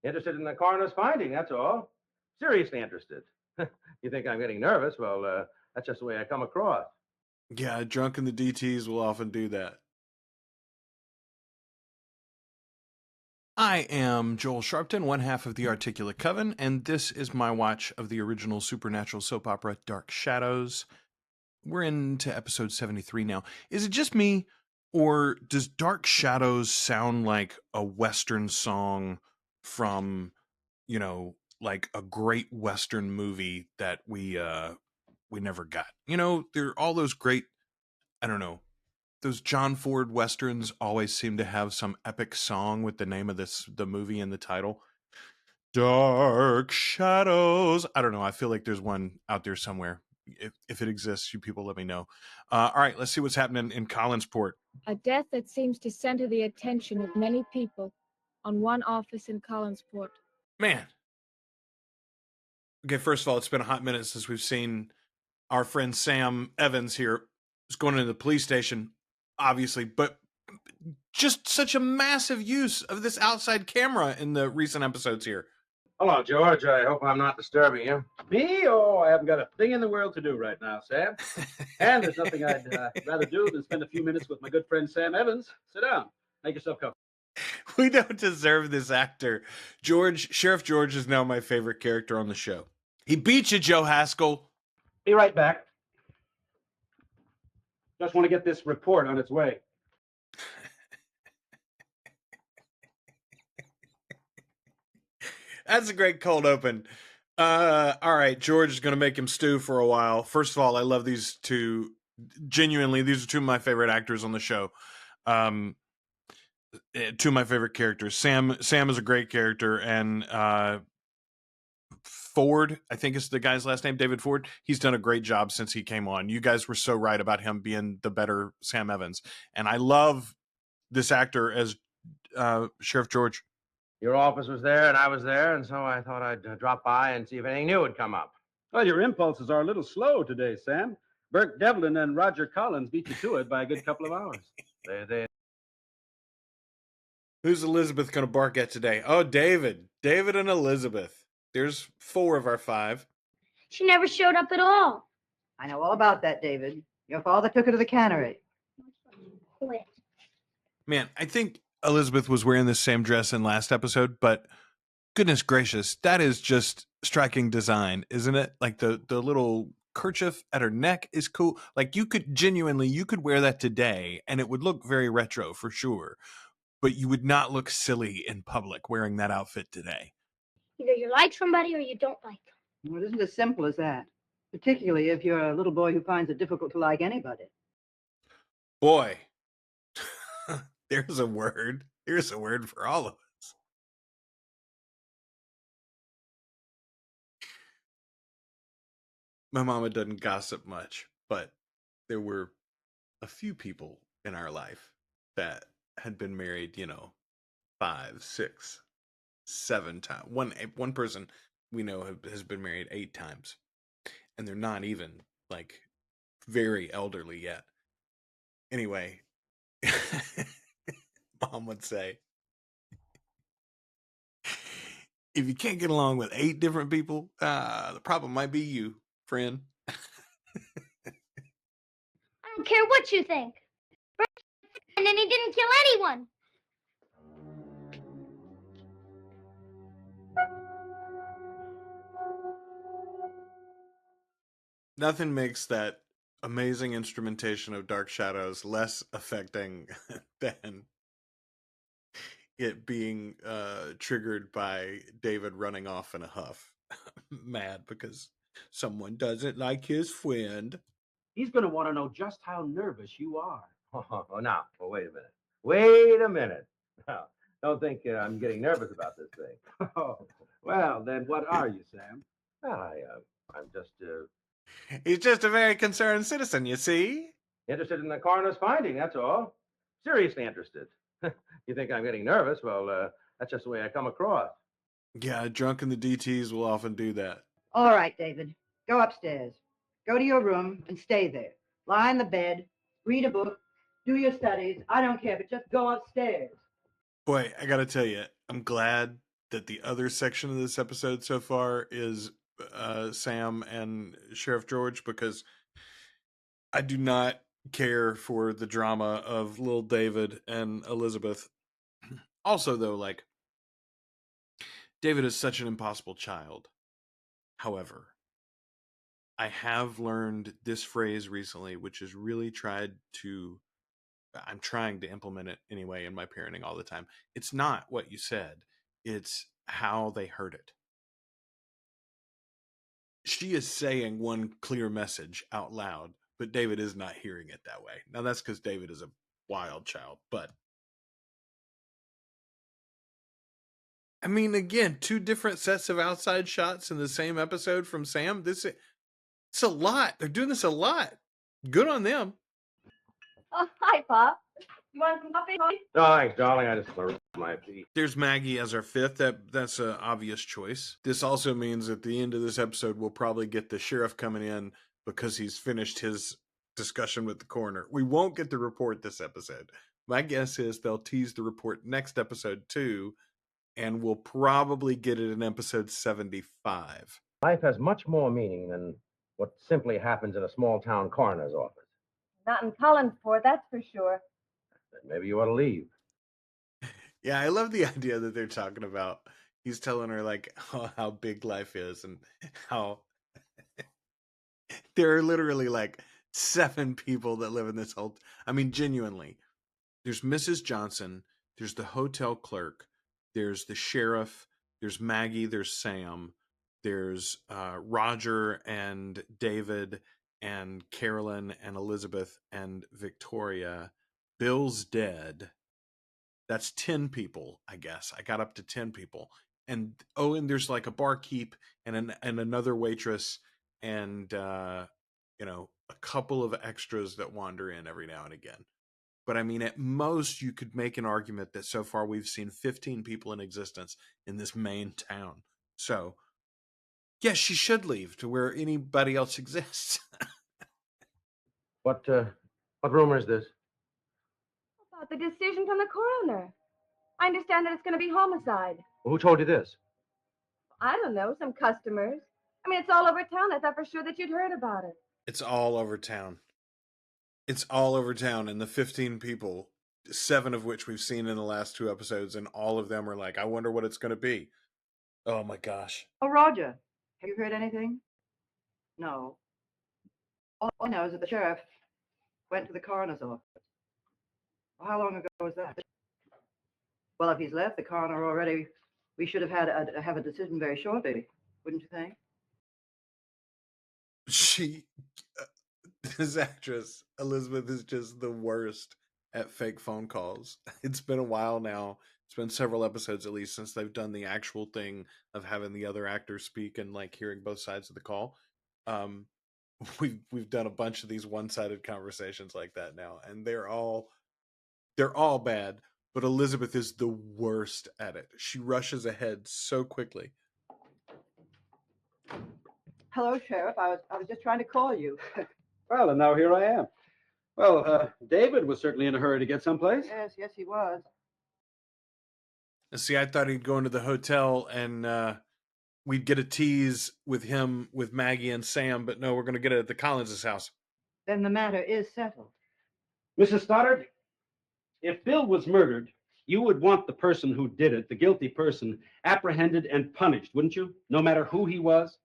Interested in the coroner's finding, that's all. Seriously interested. You think I'm getting nervous? Well, that's just the way I come across. Yeah, drunk in the DTs will often do that. I am Joel Sharpton, one half of the Articulate Coven, and this is my watch of the original supernatural soap opera Dark Shadows. We're into episode 73 now. Is it just me, or does Dark Shadows sound like a Western song from, like a great Western movie that we never got? There are all those great, I don't know, those John Ford Westerns always seem to have some epic song with the name of the movie in the title. Dark Shadows. I don't know. I feel like there's one out there somewhere. If it exists, you people let me know. All right, let's see what's happening in Collinsport. A death that seems to center the attention of many people on one office in Collinsport. Man. Okay, first of all, it's been a hot minute since we've seen our friend Sam Evans here. He's going into the police station, obviously, but just such a massive use of this outside camera in the recent episodes here. Hello, George. I hope I'm not disturbing you. Me? Oh, I haven't got a thing in the world to do right now, Sam. And there's nothing I'd rather do than spend a few minutes with my good friend Sam Evans. Sit down. Make yourself comfortable. We don't deserve this actor. Sheriff George is now my favorite character on the show. He beat you, Joe Haskell. Be right back. Just want to get this report on its way. That's a great cold open. All right, George is going to make him stew for a while. First of all, I love these two. Genuinely, these are two of my favorite actors on the show. Two of my favorite characters. Sam is a great character, and Ford, I think is the guy's last name, David Ford. He's done a great job since he came on. You guys were so right about him being the better Sam Evans, and I love this actor as Sheriff George. Your office was there, and I was there, and so I thought I'd drop by and see if anything new would come up. Well, your impulses are a little slow today, Sam. Burke Devlin and Roger Collins beat you to it by a good couple of hours. Who's Elizabeth going to bark at today? Oh, David. David and Elizabeth. There's 4 of our 5. She never showed up at all. I know all about that, David. Your father took her to the cannery. Quit. Man, I think Elizabeth was wearing the same dress in last episode, but goodness gracious, that is just striking design, isn't it? Like the little kerchief at her neck is cool. Like you could wear that today and it would look very retro for sure, but you would not look silly in public wearing that outfit today. Either you like somebody or you don't like them. Well, it isn't as simple as that, particularly if you're a little boy who finds it difficult to like anybody. Boy. There's a word. There's a word for all of us. My mama doesn't gossip much, but there were a few people in our life that had been married, 5, 6, 7 times. One person we know has been married 8 times, and they're not even like very elderly yet. Anyway. Mom would say, if you can't get along with 8 different people, the problem might be you, friend. I don't care what you think. And then he didn't kill anyone. Nothing makes that amazing instrumentation of Dark Shadows less affecting than it being triggered by David running off in a huff. Mad because someone doesn't like his friend. He's going to want to know just how nervous you are. Now, wait a minute. Wait a minute. Now, don't think I'm getting nervous about this thing. Oh, well, then what are you, Sam? Well, I'm just He's just a very concerned citizen, you see. interested in the coroner's finding, that's all. Seriously interested. You think I'm getting nervous? Well, that's just the way I come across. Yeah, drunk in the DTs will often do that. All right, David. Go upstairs. Go to your room and stay there. Lie in the bed, read a book, do your studies. I don't care, but just go upstairs. Boy, I gotta tell you, I'm glad that the other section of this episode so far is Sam and Sheriff George, because I do not care for the drama of little David and Elizabeth. Also, though, like, David is such an impossible child. However, I have learned this phrase recently, which is really I'm trying to implement it anyway in my parenting all the time. It's not what you said, it's how they heard it. She is saying one clear message out loud, but David is not hearing it that way. Now, that's because David is a wild child, but I mean, again, 2 different sets of outside shots in the same episode from Sam. It's a lot. They're doing this a lot. Good on them. Oh, hi, Pop. You want some coffee? No, thanks, darling. I just want to my feet. There's Maggie as our 5th. That's an obvious choice. This also means at the end of this episode, we'll probably get the sheriff coming in because he's finished his discussion with the coroner. We won't get the report this episode. My guess is they'll tease the report next episode too, and we'll probably get it in episode 75. Life has much more meaning than what simply happens in a small town coroner's office. Not in Collinsport, that's for sure. Maybe you ought to leave. Yeah, I love the idea that they're talking about. He's telling her, like, how big life is and how there are literally like 7 people that live in this whole. I mean, genuinely, there's Mrs. Johnson, there's the hotel clerk, there's the sheriff, there's Maggie, there's Sam, there's Roger and David and Carolyn and Elizabeth and Victoria. Bill's dead. That's 10 people, I guess. I got up to 10 people. And and there's like a barkeep and another waitress and a couple of extras that wander in every now and again. But I mean, at most you could make an argument that so far we've seen 15 people in existence in this main town. So, yes, she should leave to where anybody else exists. What rumor is this? About the decision from the coroner. I understand that it's going to be homicide. Well, who told you this? I don't know, some customers. I mean, it's all over town. I thought for sure that you'd heard about it. It's all over town. It's all over town, and the 15 people, 7 of which we've seen in the last 2 episodes, and all of them are like, I wonder what it's going to be. Oh my gosh. Oh, Roger, have you heard anything? No. All I know is that the sheriff went to the coroner's office. Well, how long ago was that? Well, if he's left the coroner already, we should have had have a decision very shortly, wouldn't you think? This actress, Elizabeth, is just the worst at fake phone calls. It's been a while now. It's been several episodes at least since they've done the actual thing of having the other actors speak and like hearing both sides of the call. We've done a bunch of these one-sided conversations like that now, and they're all bad, but Elizabeth is the worst at it. She rushes ahead so quickly. Hello, Sheriff. I was just trying to call you. Well, and now here I am. Well, David was certainly in a hurry to get someplace. Yes, he was. See, I thought he'd go into the hotel and we'd get a tease with him, with Maggie and Sam, but no, we're going to get it at the Collins' house. Then the matter is settled. Mrs. Stoddard, if Bill was murdered, you would want the person who did it, the guilty person, apprehended and punished, wouldn't you? No matter who he was?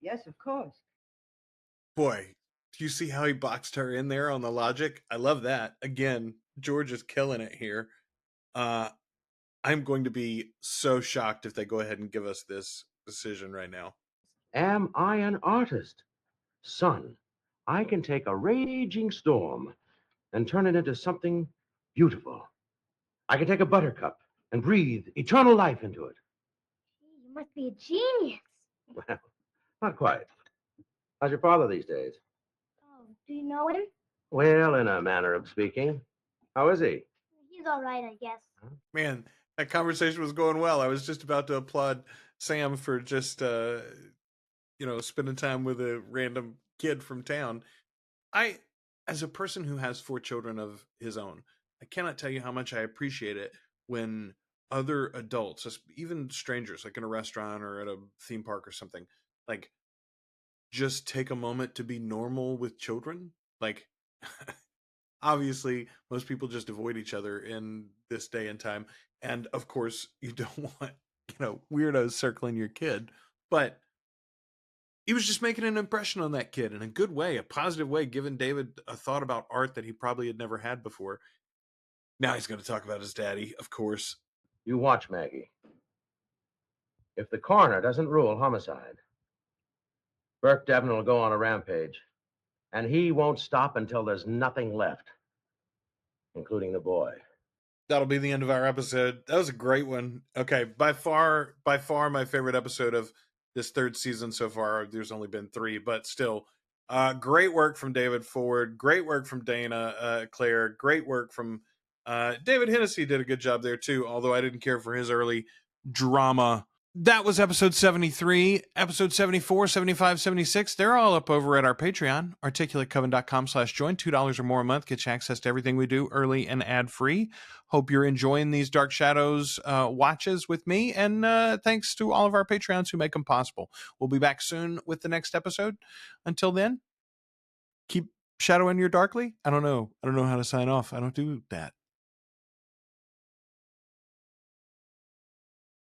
Yes, of course. Boy, do you see how he boxed her in there on the logic? I love that. Again, George is killing it here. I'm going to be so shocked if they go ahead and give us this decision right now. Am I an artist? Son, I can take a raging storm and turn it into something beautiful. I can take a buttercup and breathe eternal life into it. You must be a genius. Well, not quite. How's your father these days? Oh, do you know him? Well, in a manner of speaking. How is he? He's all right, I guess. Man, that conversation was going well. I was just about to applaud Sam for just, spending time with a random kid from town. As a person who has 4 children of his own, I cannot tell you how much I appreciate it when other adults, even strangers, like in a restaurant or at a theme park or something, like just take a moment to be normal with children. Like, obviously, most people just avoid each other in this day and time. And of course, you don't want, weirdos circling your kid. But he was just making an impression on that kid in a good way, a positive way, giving David a thought about art that he probably had never had before. Now he's going to talk about his daddy, of course. You watch, Maggie. If the coroner doesn't rule homicide, Burke Devon will go on a rampage, and he won't stop until there's nothing left, including the boy. That'll be the end of our episode. That was a great one. Okay, by far my favorite episode of this third season so far. There's only been 3, but still, great work from David Ford. Great work from Dana Claire. Great work from David Hennessy. Did a good job there too, although I didn't care for his early drama. That was episode 73, episode 74, 75, 76. They're all up over at our Patreon, articulatecoven.com/join. $2 or more a month gets you access to everything we do early and ad-free. Hope you're enjoying these Dark Shadows watches with me, and thanks to all of our Patreons who make them possible. We'll be back soon with the next episode. Until then, keep shadowing your darkly. I don't know how to sign off. I don't do that.